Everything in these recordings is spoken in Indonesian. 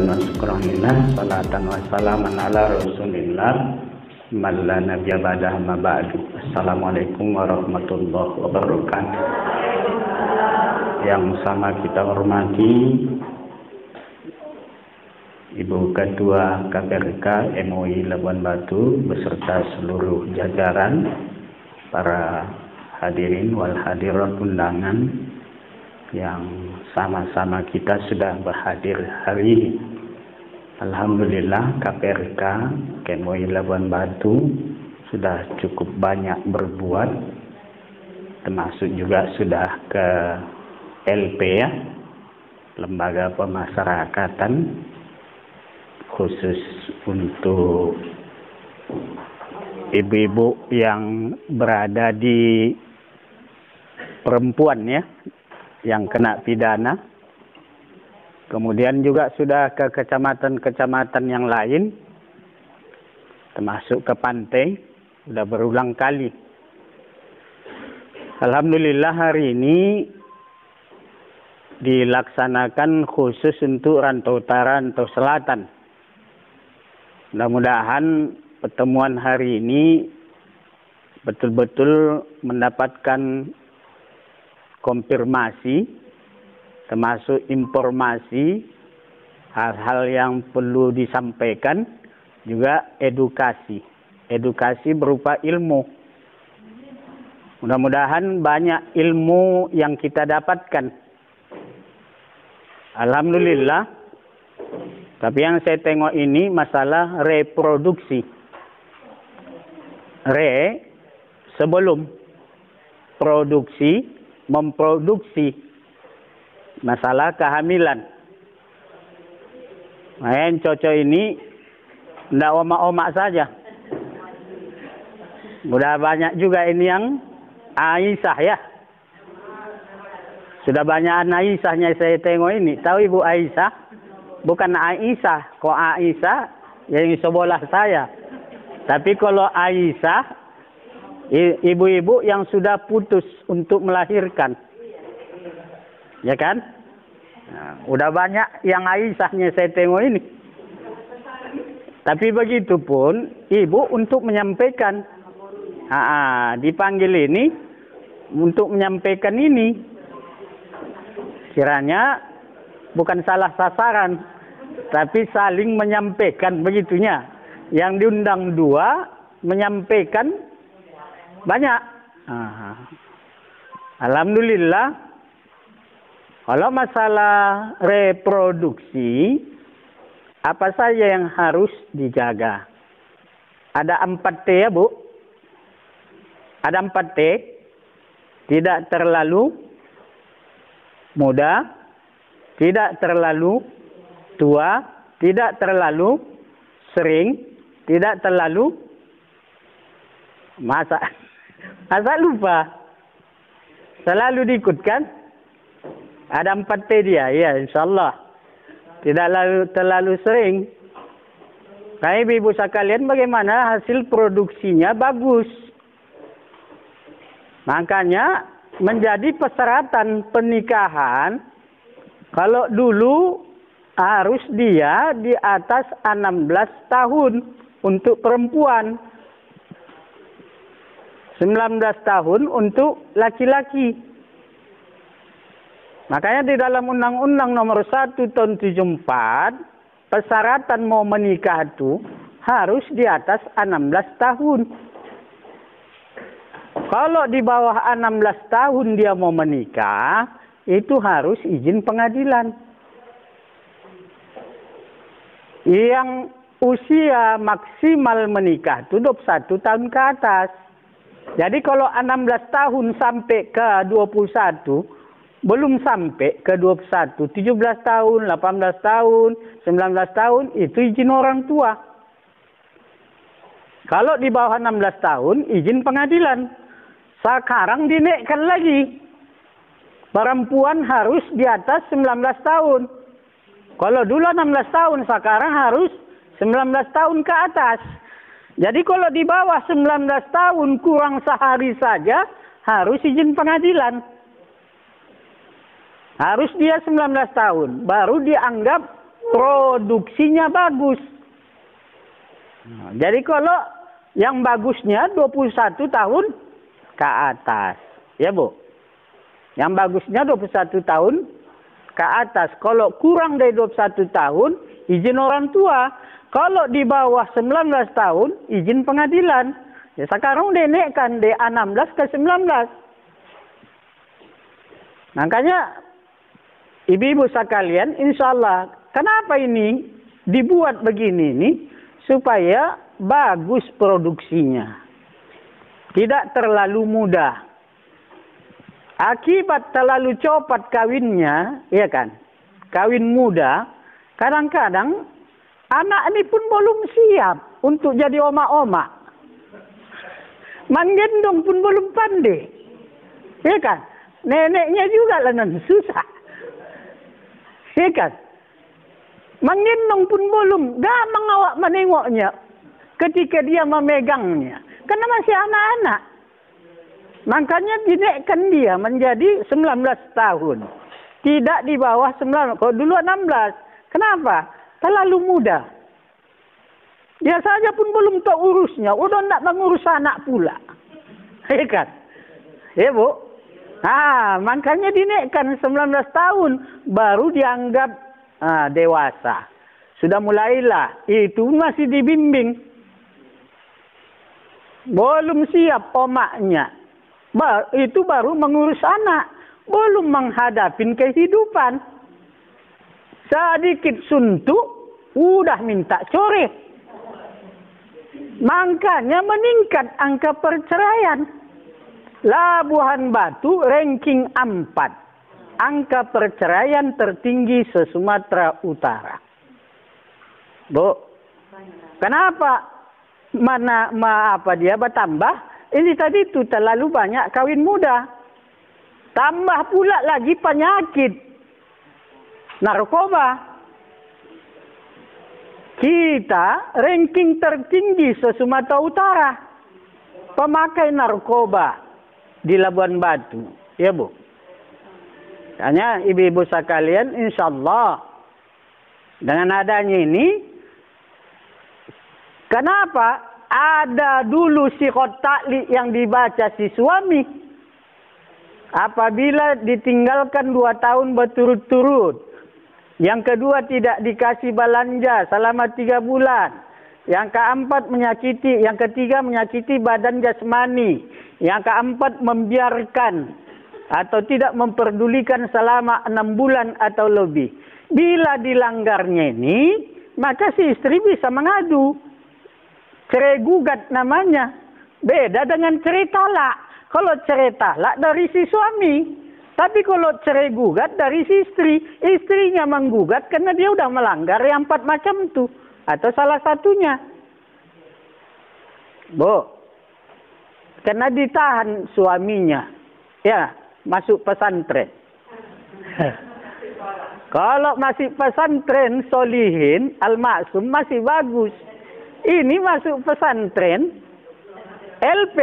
hamdan wa syukran lillah, salatan wa salaman ala rasulillah, man la nabiyya ba'da ma ba'du. Assalamualaikum warahmatullahi wabarakatuh. Yang sama kita hormati Ibu Ketua KPRK MUI Labuan Batu beserta seluruh jajaran, para hadirin wal hadirat undangan yang sama-sama kita sudah berhadir hari ini. Alhamdulillah KPRK MUI Labuan Batu sudah cukup banyak berbuat, termasuk juga sudah ke LP ya, Lembaga Pemasyarakatan, khusus untuk ibu-ibu yang berada di perempuan ya, yang kena pidana. Kemudian juga sudah ke kecamatan-kecamatan yang lain, termasuk ke pantai, sudah berulang kali. Alhamdulillah hari ini dilaksanakan khusus untuk Rantau Utara, Rantau Selatan. Mudah-mudahan pertemuan hari ini betul-betul mendapatkan konfirmasi, termasuk informasi, hal-hal yang perlu disampaikan, juga edukasi. Edukasi berupa ilmu. Mudah-mudahan banyak ilmu yang kita dapatkan. Alhamdulillah. Tapi yang saya tengok ini masalah reproduksi. Sebelum produksi, memproduksi, masalah kehamilan. Yang cocok ini tidak omak-omak saja. Sudah banyak juga ini yang Aisyah ya. Sudah banyak Aisyahnya saya tengok ini. Tahu Ibu Aisyah? Bukan Aisyah. Kok Aisyah yang sebelah saya. Tapi kalau Aisyah, ibu-ibu yang sudah putus untuk melahirkan. Ya kan? Nah, udah banyak yang Aisyahnya saya tengok ini. Tapi begitu pun ibu untuk menyampaikan. Dipanggil ini untuk menyampaikan ini. Kiranya bukan salah sasaran, tapi saling menyampaikan begitunya. Yang diundang dua, menyampaikan banyak. Alhamdulillah. Kalau masalah reproduksi, apa saja yang harus dijaga? Ada 4T ya Bu? Ada 4T. Tidak terlalu muda, tidak terlalu tua, tidak terlalu sering, tidak terlalu masa lupa. Selalu diikutkan. Ada 4T dia, ya insyaAllah. Tidak terlalu sering. Nah, ibu-ibu sekalian, bagaimana hasil produksinya bagus. Makanya menjadi persyaratan pernikahan, kalau dulu harus dia di atas 16 tahun untuk perempuan, 19 tahun untuk laki-laki. Makanya di dalam Undang-Undang Nomor 1 Tahun 74, persyaratan mau menikah itu harus di atas 16 tahun. Kalau di bawah 16 tahun dia mau menikah, itu harus izin pengadilan. Yang usia maksimal menikah itu 21 tahun ke atas. Jadi kalau 16 tahun sampai ke 21, belum sampai ke 21, 17 tahun, 18 tahun, 19 tahun, itu izin orang tua. Kalau di bawah 16 tahun, izin pengadilan. Sekarang dinaikkan lagi. Perempuan harus di atas 19 tahun. Kalau dulu 16 tahun, sekarang harus 19 tahun ke atas. Jadi kalau di bawah 19 tahun kurang sehari saja, harus izin pengadilan. Harus dia 19 tahun, baru dianggap produksinya bagus. Nah, jadi kalau yang bagusnya 21 tahun ke atas. Ya, Bu. Yang bagusnya 21 tahun ke atas. Kalau kurang dari 21 tahun, izin orang tua. Kalau di bawah 19 tahun, izin pengadilan. Ya, sekarang dinaikkan dari 16 ke 19. Makanya, ibu-ibu sekalian, insya Allah, kenapa ini dibuat begini nih? Supaya bagus produksinya. Tidak terlalu mudah. Akibat terlalu cepat kawinnya, ya kan? Kawin muda, kadang-kadang anak ini pun belum siap untuk jadi oma-oma. Menggendong pun belum pandai. Ya kan? Neneknya juga lah susah. Ya kan? Menggendong pun belum. Gampang awak menengoknya ketika dia memegangnya. Karena masih anak-anak. Makanya dinaikkan dia menjadi 19 tahun. Tidak di bawah 19. Kalau dulu 16. Kenapa? Terlalu muda. Dia saja pun belum tahu urusnya. Udah nak mengurus anak pula. Ya kan? Ya, Bu? Nah, makanya dinaikkan 19 tahun. Baru dianggap dewasa. Sudah mulailah. Itu masih dibimbing. Belum siap omaknya. Itu baru mengurus anak. Belum menghadapi kehidupan. Sedikit suntuk, udah minta coret. Makanya meningkat angka perceraian. Labuhan Batu ranking 4. Angka perceraian tertinggi se-Sumatera Utara. Bu, kenapa dia bertambah? Ini tadi itu terlalu banyak kawin muda. Tambah pula lagi penyakit narkoba. Kita ranking tertinggi se-Sumatera Utara. Pemakai narkoba di Labuan Batu. Ya, Bu. Hanya ibu-ibu sekalian, insya Allah dengan adanya ini, kenapa ada dulu siqat ta'liq yang dibaca si suami apabila ditinggalkan 2 tahun berturut-turut, yang kedua tidak dikasih belanja selama 3 bulan, yang keempat menyakiti, yang ketiga menyakiti badan jasmani, yang keempat membiarkan atau tidak memperdulikan selama 6 bulan atau lebih. Bila dilanggarnya ini, maka si istri bisa mengadu. Cerai gugat namanya. Beda dengan cerai talak. Kalau cerai talak dari si suami. Tapi kalau cerai gugat dari si istri. Istrinya menggugat karena dia udah melanggar yang 4 macam itu. Atau salah satunya. Bu. Karena ditahan suaminya. Ya. Masuk pesantren. Kalau masih pesantren solihin, al-maksum masih bagus. Ini masuk pesantren LP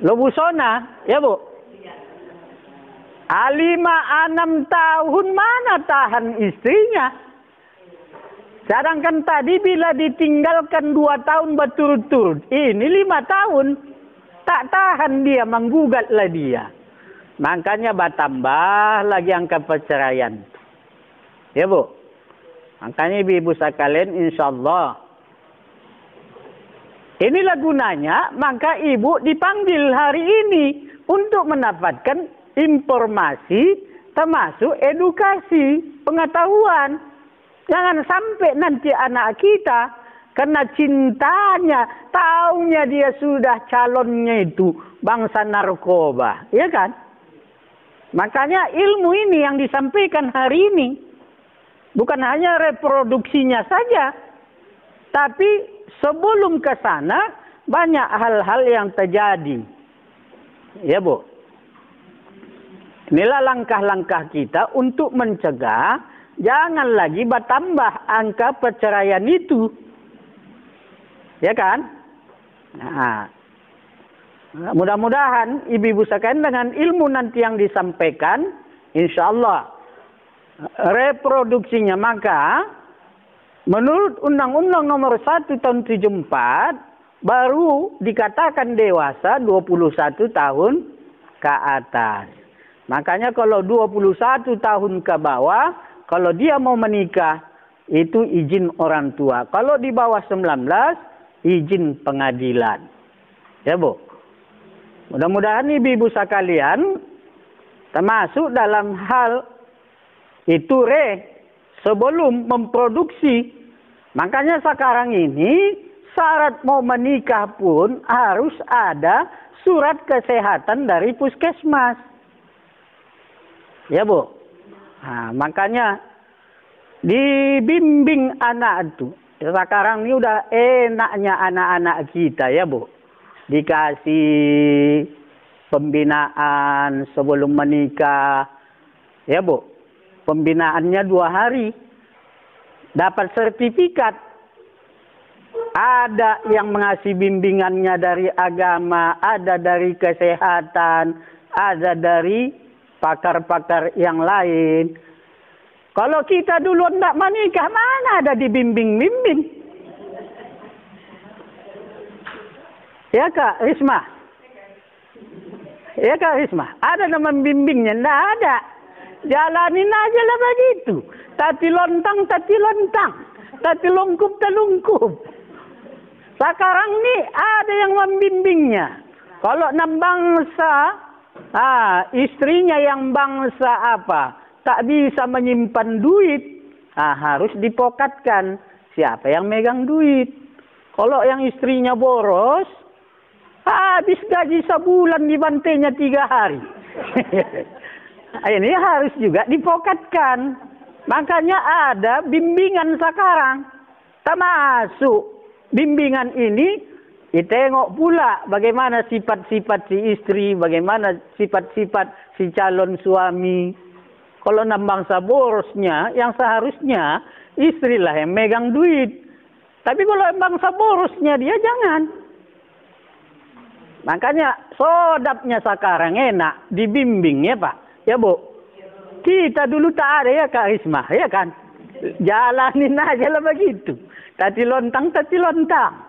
Lobusona, ya, Bu. 5-6 tahun mana tahan istrinya? Sedangkan tadi bila ditinggalkan 2 tahun berturut-turut, ini 5 tahun. Tak tahan dia, menggugatlah dia. Makanya bertambah lagi angka perceraian. Ya, Bu. Makanya ibu-ibu sekalian, insya Allah. Inilah gunanya, maka ibu dipanggil hari ini untuk mendapatkan informasi termasuk edukasi, pengetahuan. Jangan sampai nanti anak kita karena cintanya, taunya dia sudah calonnya itu bangsa narkoba, ya kan? Makanya ilmu ini yang disampaikan hari ini bukan hanya reproduksinya saja, tapi sebelum ke sana banyak hal-hal yang terjadi. Ya, Bu. Inilah langkah-langkah kita untuk mencegah jangan lagi bertambah angka perceraian itu. Ya kan? Nah, mudah-mudahan ibu-ibu sekalian dengan ilmu nanti yang disampaikan, insya Allah reproduksinya. Maka menurut Undang-Undang Nomor 1 Tahun 74 baru dikatakan dewasa 21 tahun ke atas. Makanya kalau 21 tahun ke bawah, kalau dia mau menikah, itu izin orang tua. Kalau di bawah 19, izin pengadilan. Ya, Bu. Mudah-mudahan ibu-ibu sekalian, termasuk dalam hal itu sebelum memproduksi. Makanya sekarang ini syarat mau menikah pun harus ada surat kesehatan dari puskesmas. Ya, Bu. Nah, makanya dibimbing anak itu. Sekarang ini udah enaknya anak-anak kita, ya, Bu. Dikasih pembinaan sebelum menikah. Ya, Bu. Pembinaannya 2 hari. Dapat sertifikat. Ada yang mengasih bimbingannya dari agama, ada dari kesehatan, ada dari pakar-pakar yang lain. Kalau kita dulu tidak menikah, mana ada dibimbing-bimbing? Ya, Kak Risma? Ya, Kak Risma? Ada nama bimbingnya? Tidak ada. Jalanin aja lah begitu. Tati lontang, tati lontang. Tati lungkup, tati lungkup. Sekarang ini ada yang membimbingnya. Kalau enam bangsa, istrinya yang bangsa apa? Tak bisa menyimpan duit. Harus dipokatkan. Siapa yang megang duit? Kalau yang istrinya boros, habis gaji sebulan dibantainya 3 hari. Ini harus juga dipokatkan. Makanya ada bimbingan sekarang. Termasuk bimbingan ini ditengok pula bagaimana sifat-sifat si istri, bagaimana sifat-sifat si calon suami. Kalau enam bangsa borosnya, yang seharusnya istrilah yang megang duit. Tapi kalau bangsa borosnya dia jangan. Makanya sodapnya sekarang enak, dibimbing ya, Pak. Ya, Bu. Kita dulu tak ada ya, Kak Risma, ya kan? Jalanin aja lah begitu. Tati lontang, tati lontang.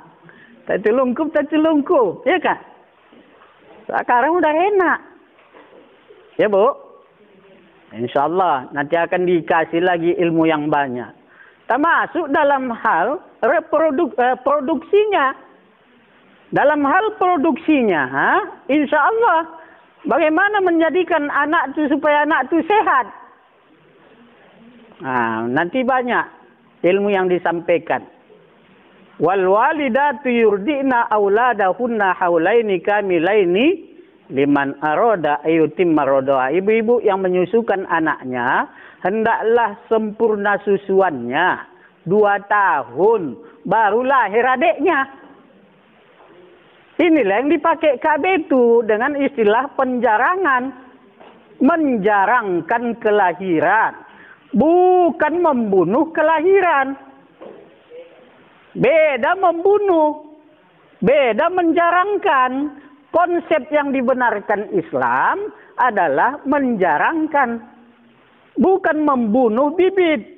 Tati lungkup, tati lungkup. Ya kan? Sekarang udah enak. Ya, Bu. Insya Allah nanti akan dikasih lagi ilmu yang banyak. Termasuk dalam hal produksinya. Dalam hal produksinya, insya Allah bagaimana menjadikan anak itu supaya anak itu sehat. Nanti banyak ilmu yang disampaikan. Wal walidatu yurdina auladahunna haulaini kamilaini liman aroda ayutimma rodoa. Ibu-ibu yang menyusukan anaknya hendaklah sempurna susuannya 2 tahun baru lahir adiknya. Inilah yang dipakai KB itu dengan istilah penjarangan. Menjarangkan kelahiran, bukan membunuh kelahiran. Beda membunuh, beda menjarangkan. Konsep yang dibenarkan Islam adalah menjarangkan, bukan membunuh bibit.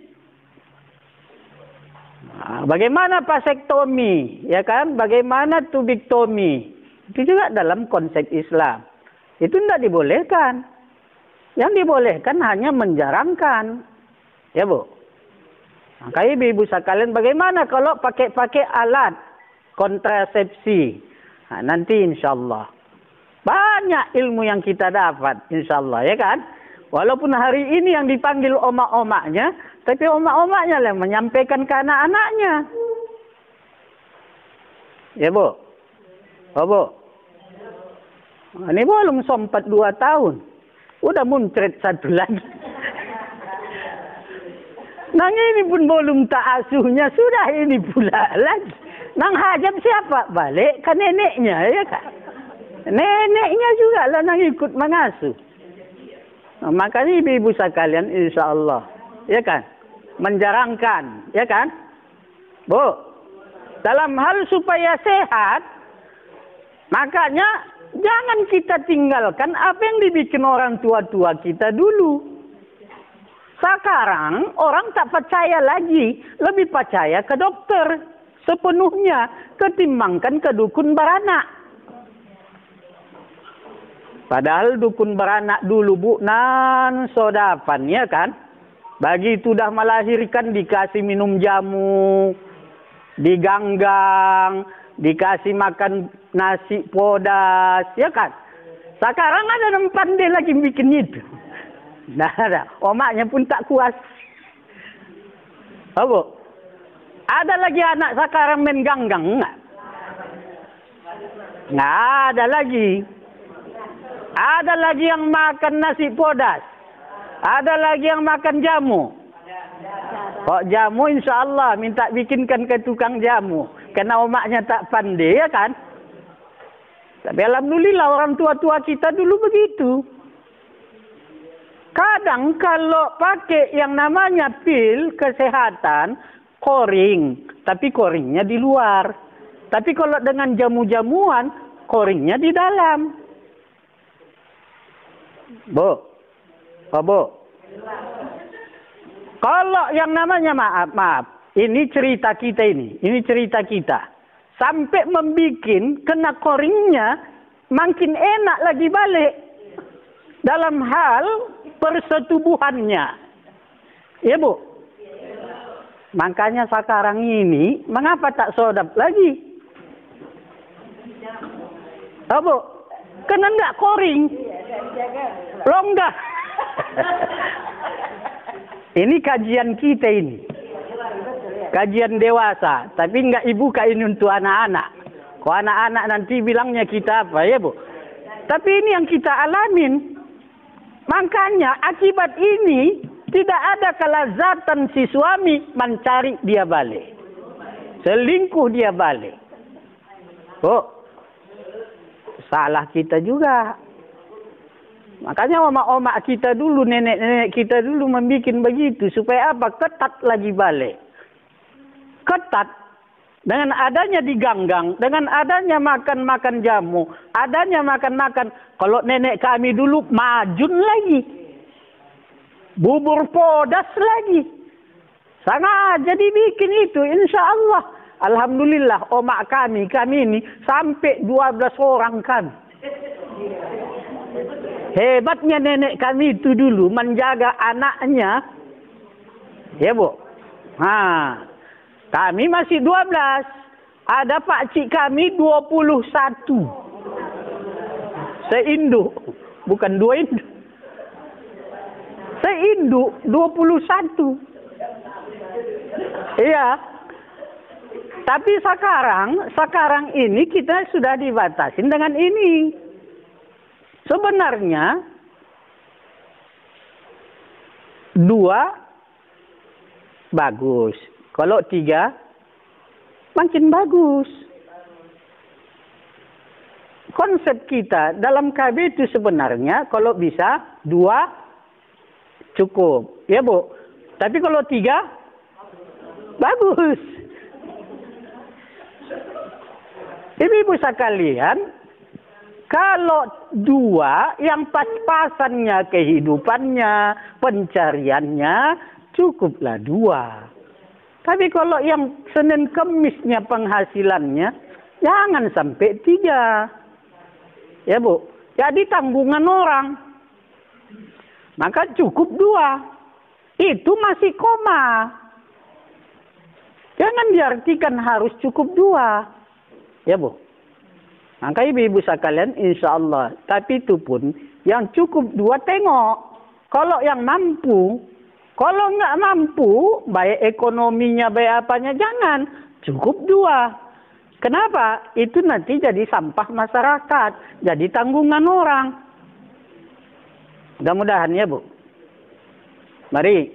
Bagaimana vasektomi, ya kan? Bagaimana tubiktomi? Itu juga dalam konsep Islam. Itu tidak dibolehkan. Yang dibolehkan hanya menjarangkan. Ya, Bu. Maka ibu-ibu sekalian, bagaimana kalau pakai alat kontrasepsi? Nanti insya Allah banyak ilmu yang kita dapat, insya Allah, ya kan? Walaupun hari ini yang dipanggil omak-omaknya, tapi omak-omaknya yang menyampaikan ke anak-anaknya. Ya, Bu? Oh, Bu? Ini belum sempat 2 tahun. Udah muncret 1 lagi. Nang ini pun belum tak asuhnya, sudah ini pula lagi. Nang hajab siapa? Balik ke neneknya, ya kan? Neneknya juga lah nang ikut mengasuh. Makanya ibu-ibu sekalian, insya Allah, ya kan? Menjarangkan, ya kan? Bu, dalam hal supaya sehat, makanya jangan kita tinggalkan apa yang dibikin orang tua-tua kita dulu. Sekarang orang tak percaya lagi, lebih percaya ke dokter sepenuhnya ketimbangkan ke dukun beranak. Padahal dukun beranak dulu bu nan sodapan ya kan. Begitu dah melahirkan dikasih minum jamu, diganggang, dikasih makan nasi podas, ya kan? Sekarang ada yang pandai lagi bikin itu. Nah, ada. Omaknya pun tak kuas. Apa? Ada lagi anak sekarang main ganggang enggak? Nggak ada lagi. Ada lagi yang makan nasi podas. Ada lagi yang makan jamu. Kok jamu insya Allah minta bikinkan ke tukang jamu. Karena omaknya tak pandai ya kan. Tapi alhamdulillah orang tua-tua kita dulu begitu. Kadang kalau pakai yang namanya pil kesehatan, koring. Tapi koringnya di luar. Tapi kalau dengan jamu-jamuan, koringnya di dalam. Bu. Oh, Bu. Kalau yang namanya maaf, ini cerita kita ini. Ini cerita kita. Sampai membikin kena koringnya, makin enak lagi balik. Dalam hal persetubuhannya. Ya, Bu? Makanya sekarang ini, mengapa tak sodap lagi? Oh, Bu? Kena enggak koring? Longgar. Ini kajian kita ini. Kajian dewasa. Tapi enggak ibu ini untuk anak-anak. Kalau anak-anak nanti bilangnya kita apa ya Bu? Tapi ini yang kita alamin. Makanya akibat ini tidak ada kelazatan si suami mencari dia balik. Selingkuh dia balik. Oh, salah kita juga. Makanya omak-omak kita dulu, nenek-nenek kita dulu membuat begitu. Supaya apa? Ketat lagi balik. Ketat. Dengan adanya diganggang. Dengan adanya makan-makan jamu. Adanya makan-makan. Kalau nenek kami dulu majun lagi. Bubur podas lagi. Sengaja dibikin itu. Insya Allah. Alhamdulillah omak kami ini sampai 12 orang kan. Hebatnya nenek kami itu dulu menjaga anaknya. Ya Bu. Nah, kami masih 12. Ada pakcik kami 21. Seinduk. Bukan 2 induk. Seinduk 21. Iya. Tapi sekarang ini kita sudah dibatasin dengan ini. Sebenarnya 2 bagus. Kalau 3 makin bagus. Konsep kita dalam KB itu sebenarnya kalau bisa 2 cukup. Ya Bu. Tapi kalau 3 bagus. Ibu-ibu sekalian, kalau 2 yang pas-pasannya kehidupannya, pencariannya, cukuplah 2. Tapi kalau yang Senin Kemisnya penghasilannya, jangan sampai 3. Ya Bu, jadi tanggungan orang. Maka cukup 2. Itu masih koma. Jangan diartikan harus cukup 2. Ya Bu. Maka ibu-ibu sekalian insya Allah. Tapi itu pun yang cukup 2 tengok. Kalau yang mampu. Kalau nggak mampu. Baik ekonominya, baik apanya. Jangan. Cukup 2. Kenapa? Itu nanti jadi sampah masyarakat. Jadi tanggungan orang. Mudah-mudahan ya Bu. Mari.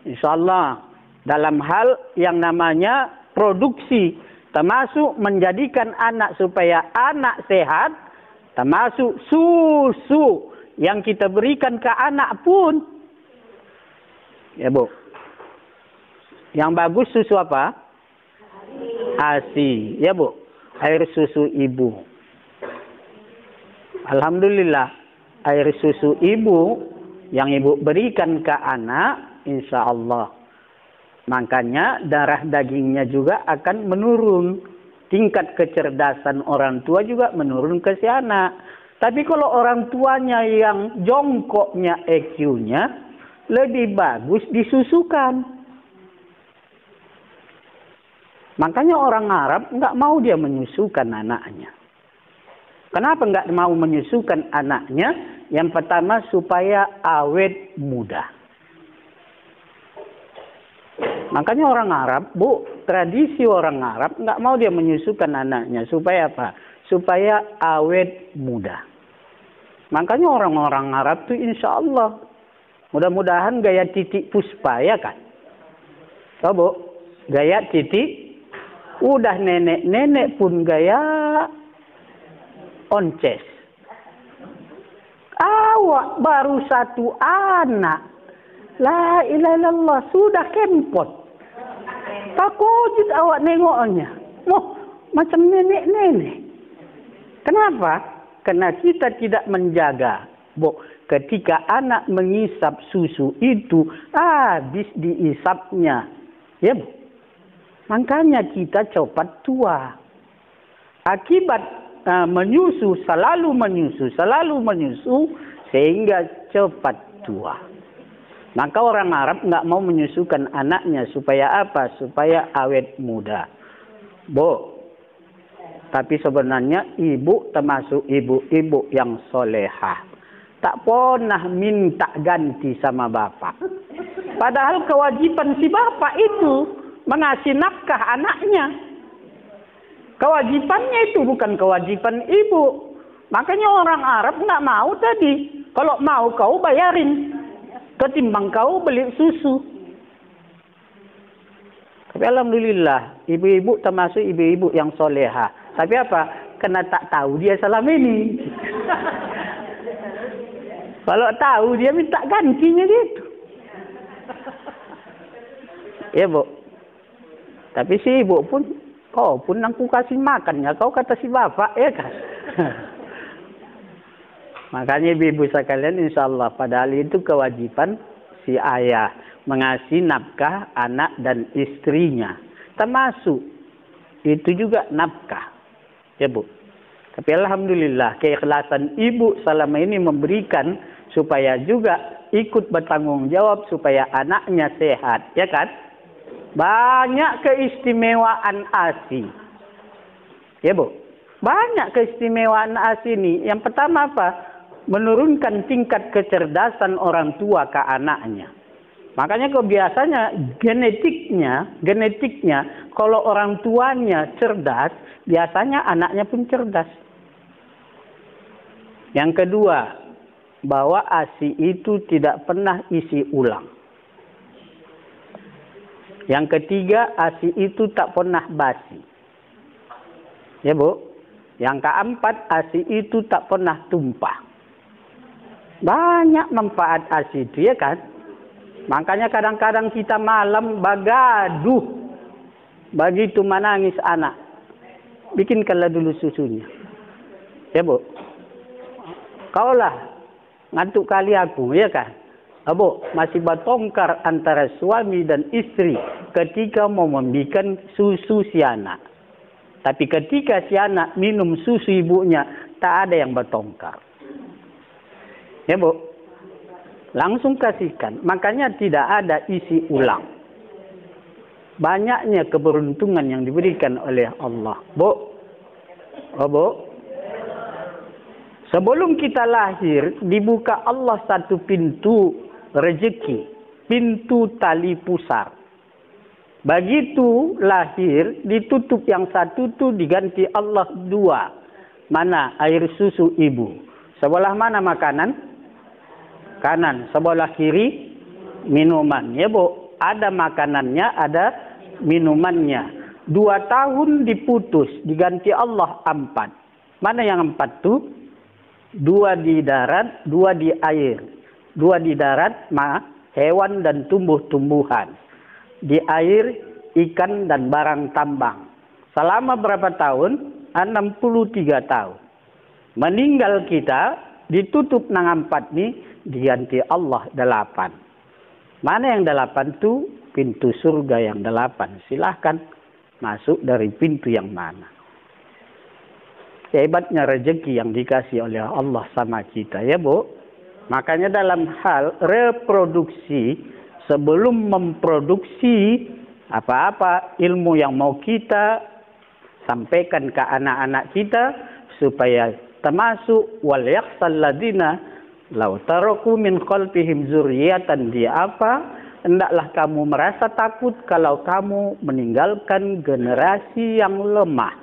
Insya Allah. Dalam hal yang namanya produksi. Termasuk menjadikan anak supaya anak sehat. Termasuk susu yang kita berikan ke anak pun. Ya Bu. Yang bagus susu apa? ASI. Ya Bu. Air susu ibu. Alhamdulillah. Air susu ibu yang ibu berikan ke anak. insya Allah. Makanya darah dagingnya juga akan menurun. Tingkat kecerdasan orang tua juga menurun ke si anak. Tapi kalau orang tuanya yang jongkoknya EQ-nya, lebih bagus disusukan. Makanya orang Arab nggak mau dia menyusukan anaknya. Kenapa nggak mau menyusukan anaknya? Yang pertama supaya awet muda. Makanya orang Arab, tradisi orang Arab nggak mau dia menyusukan anaknya. Supaya apa? Supaya awet muda. Makanya orang-orang Arab tuh insya Allah. Mudah-mudahan gaya titik puspa ya kan? Tahu Bu? Gaya titik. Udah nenek-nenek pun gaya onces. Awak baru satu anak. La ilaha illallah, sudah kempot. Takut awak nengoknya. Macam nenek-nenek. Kenapa? Karena kita tidak menjaga. Ketika anak mengisap susu itu, habis diisapnya. Ya, Bu. Makanya kita cepat tua. Akibat selalu menyusu, sehingga cepat tua. Maka orang Arab nggak mau menyusukan anaknya supaya apa? Supaya awet muda. Tapi sebenarnya ibu termasuk ibu-ibu yang solehah. Tak pernah minta ganti sama bapak. Padahal kewajiban si bapak itu mengasih nafkah anaknya. Kewajibannya itu bukan kewajiban ibu. Makanya orang Arab nggak mau tadi. Kalau mau kau bayarin. Ketimbang kau beli susu. Tapi alhamdulillah, ibu-ibu termasuk ibu-ibu yang soleha. Tapi apa? Karena tak tahu dia selama ini. Kalau tahu dia minta gantinya gitu. Ya Bu. Tapi si ibu pun, kau pun aku kasih makan ya. Kau kata si bapak ya kan. Makanya ibu-ibu sekalian insya Allah padahal itu kewajiban si ayah mengasih nafkah anak dan istrinya. Termasuk itu juga nafkah. Ya Bu. Tapi alhamdulillah keikhlasan ibu selama ini memberikan supaya juga ikut bertanggung jawab supaya anaknya sehat. Ya kan? Banyak keistimewaan ASI. Ya Bu. Banyak keistimewaan ASI ini. Yang pertama apa? Menurunkan tingkat kecerdasan orang tua ke anaknya. Makanya biasanya genetiknya kalau orang tuanya cerdas, biasanya anaknya pun cerdas. Yang kedua, bahwa ASI itu tidak pernah isi ulang. Yang ketiga, ASI itu tak pernah basi. Ya Bu. Yang keempat, ASI itu tak pernah tumpah. Banyak manfaat ASI itu ya kan. Makanya kadang-kadang kita malam bagaduh. Begitu menangis anak. Bikinkanlah dulu susunya. Ya Bu. Kaulah ngantuk kali aku ya kan. Bu, masih bertongkar antara suami dan istri ketika mau memberikan susu si anak. Tapi ketika si anak minum susu ibunya, tak ada yang bertongkar. Ya Bu, langsung kasihkan. Makanya tidak ada isi ulang. Banyaknya keberuntungan yang diberikan oleh Allah. Bu, sebelum kita lahir, dibuka Allah satu pintu rezeki. Pintu tali pusar. Begitu lahir, ditutup yang satu tu diganti Allah dua. Mana? Air susu ibu. Sebelah mana makanan? Kanan, sebelah kiri minuman. Ya Bu, ada makanannya, ada minumannya. 2 tahun diputus, diganti Allah 4. Mana yang 4 tuh? 2 di darat, 2 di air. 2 di darat, hewan dan tumbuh-tumbuhan. Di air, ikan dan barang tambang. Selama berapa tahun? 63 tahun. Meninggal kita, ditutup nang 4 nih, diganti Allah 8. Mana yang 8 itu? Pintu surga yang 8. Silahkan masuk dari pintu yang mana. Hebatnya rezeki yang dikasih oleh Allah sama kita, ya Bu. Makanya dalam hal reproduksi, sebelum memproduksi apa-apa ilmu yang mau kita sampaikan ke anak-anak kita, supaya termasuk wal yakhsal ladina law taraku min khalfihim dzurriyyatan hendaklah kamu merasa takut kalau kamu meninggalkan generasi yang lemah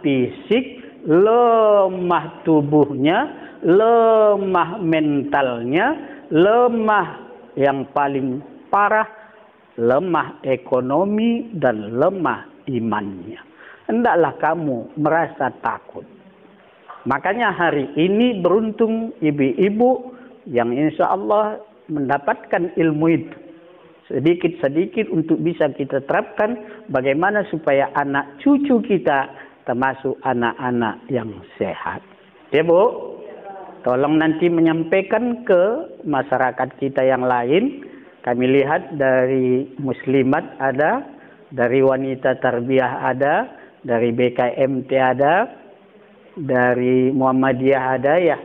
fisik, lemah tubuhnya, lemah mentalnya, lemah yang paling parah, lemah ekonomi dan lemah imannya. Hendaklah kamu merasa takut. Makanya hari ini beruntung ibu-ibu yang insya Allah mendapatkan ilmu itu. Sedikit-sedikit untuk bisa kita terapkan bagaimana supaya anak cucu kita termasuk anak-anak yang sehat. Ya Bu, tolong nanti menyampaikan ke masyarakat kita yang lain. Kami lihat dari muslimat ada, dari wanita tarbiyah ada, dari BKMT ada, dari Muhammadiyah ada ya,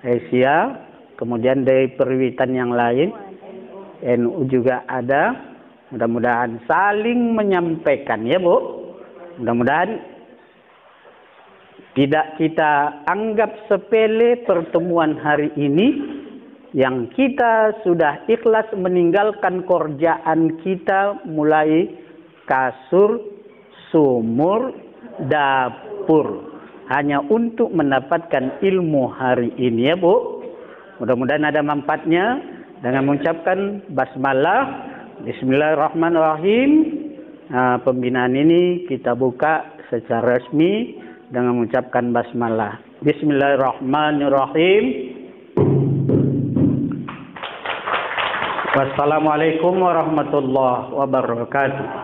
Asia, kemudian dari perwitan yang lain, NU juga ada. Mudah-mudahan saling menyampaikan ya Bu. Mudah-mudahan tidak kita anggap sepele pertemuan hari ini, yang kita sudah ikhlas meninggalkan kerjaan kita mulai kasur, sumur, dapur, hanya untuk mendapatkan ilmu hari ini ya Bu. Mudah-mudahan ada manfaatnya dengan mengucapkan basmalah, bismillahirrahmanirrahim. Pembinaan ini kita buka secara resmi dengan mengucapkan basmalah. Bismillahirrahmanirrahim. Wassalamualaikum warahmatullahi wabarakatuh.